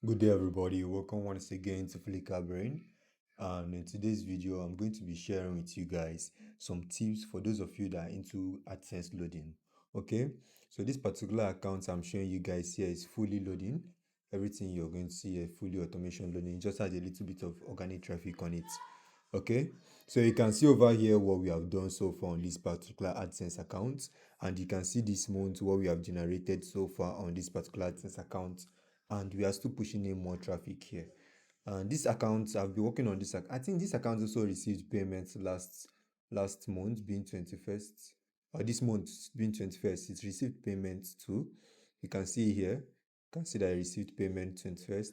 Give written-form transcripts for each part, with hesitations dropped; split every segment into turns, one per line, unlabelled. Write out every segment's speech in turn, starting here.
Good day, everybody. Welcome once again to Flickr Brain. And in today's video, I'm going to be sharing with you guys some tips for those of you that are into AdSense loading. Okay, so this particular account I'm showing you guys here is fully loading. Everything you're going to see here, fully automation loading. It just has a little bit of organic traffic on it. Okay, so you can see over here what we have done so far on this particular AdSense account, and you can see this month what we have generated so far on this particular AdSense account, and we are still pushing in more traffic here. And this account, I've been working on this. I think this account also received payments last month, being 21st, or this month being 21st. It received payment too. You can see here. You can see that I received payment 21st.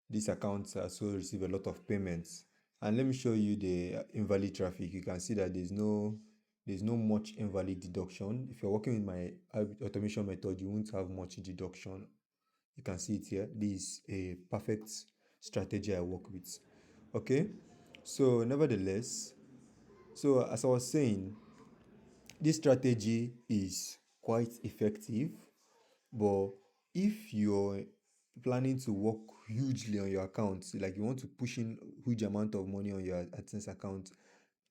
This account also received a lot of payments. And let me show you the invalid traffic. You can see that there's no much invalid deduction. If you're working with my automation method, you won't have much deduction. You can see it here. This is a perfect strategy I work with. Okay, so nevertheless, so as I was saying, this strategy is quite effective, but if you're planning to work hugely on your account, like you want to push in huge amount of money on your AdSense account,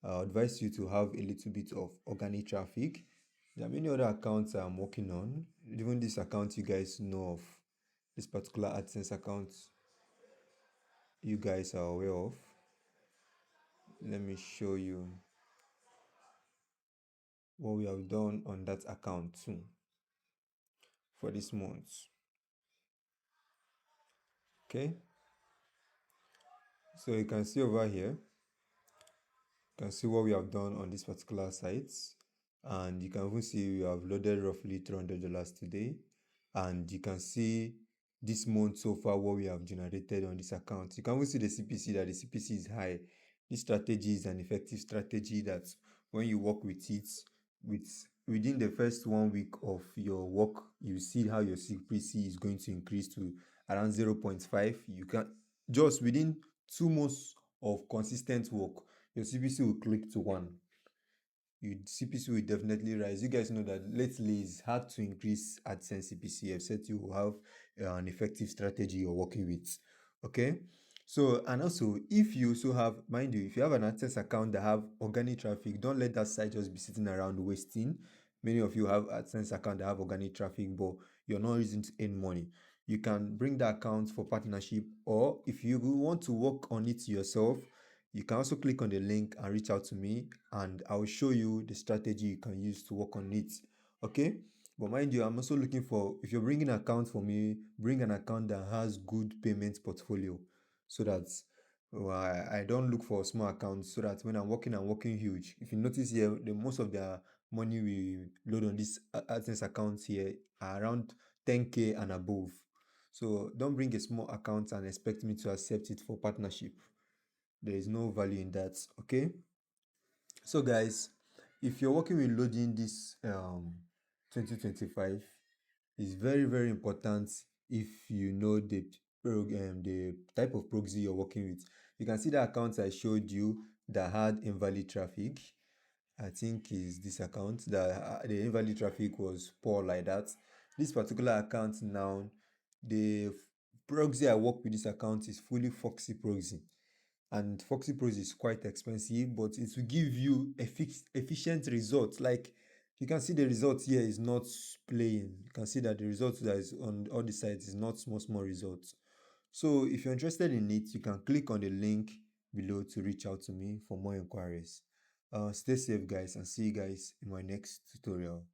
I advise you to have a little bit of organic traffic. There are many other accounts I'm working on. Even this account you guys know of, this particular AdSense account you guys are aware of. Let me show you what we have done on that account too for this month. Okay, so you can see over here, you can see what we have done on this particular site, and you can even see we have loaded roughly $300 today, and you can see this month so far what we have generated on this account. You can even see the CPC, that the CPC is high. This strategy is an effective strategy that when you work with it, within the first 1 week of your work, you see how your CPC is going to increase to around 0.5. You can just within 2 months of consistent work, your CPC will click to 1. Your CPC will definitely rise. You guys know that lately it's hard to increase AdSense CPC except you will have an effective strategy you're working with. Okay, so and also if you also have, mind you, if you have an AdSense account that have organic traffic, don't let that site just be sitting around wasting. Many of you have AdSense account that have organic traffic, but you're not using to earn money. You can bring the account for partnership, or if you want to work on it yourself, you can also click on the link and reach out to me, and I will show you the strategy you can use to work on it. Okay, but mind you, I'm also looking for, if you're bringing an account for me, bring an account that has good payment portfolio, so that I don't look for small accounts, so that when I'm working huge. If you notice here, the most of the money we load on this AdSense accounts here are around 10K and above. So don't bring a small account and expect me to accept it for partnership. There is no value in that. Okay, so guys, if you're working with loading this 2025, it's very important if you know the type of proxy you're working with. You can see the accounts I showed you that had invalid traffic. I think is this account that the invalid traffic was poor like that. This particular account now, the proxy I work with this account is fully Foxy proxy, and Foxy Pros is quite expensive, but it will give you a efficient result. Like you can see the result here is not playing. You can see that the result that is on all the sites is not small results. So if you're interested in it, you can click on the link below to reach out to me for more inquiries. Stay safe, guys, and see you guys in my next tutorial.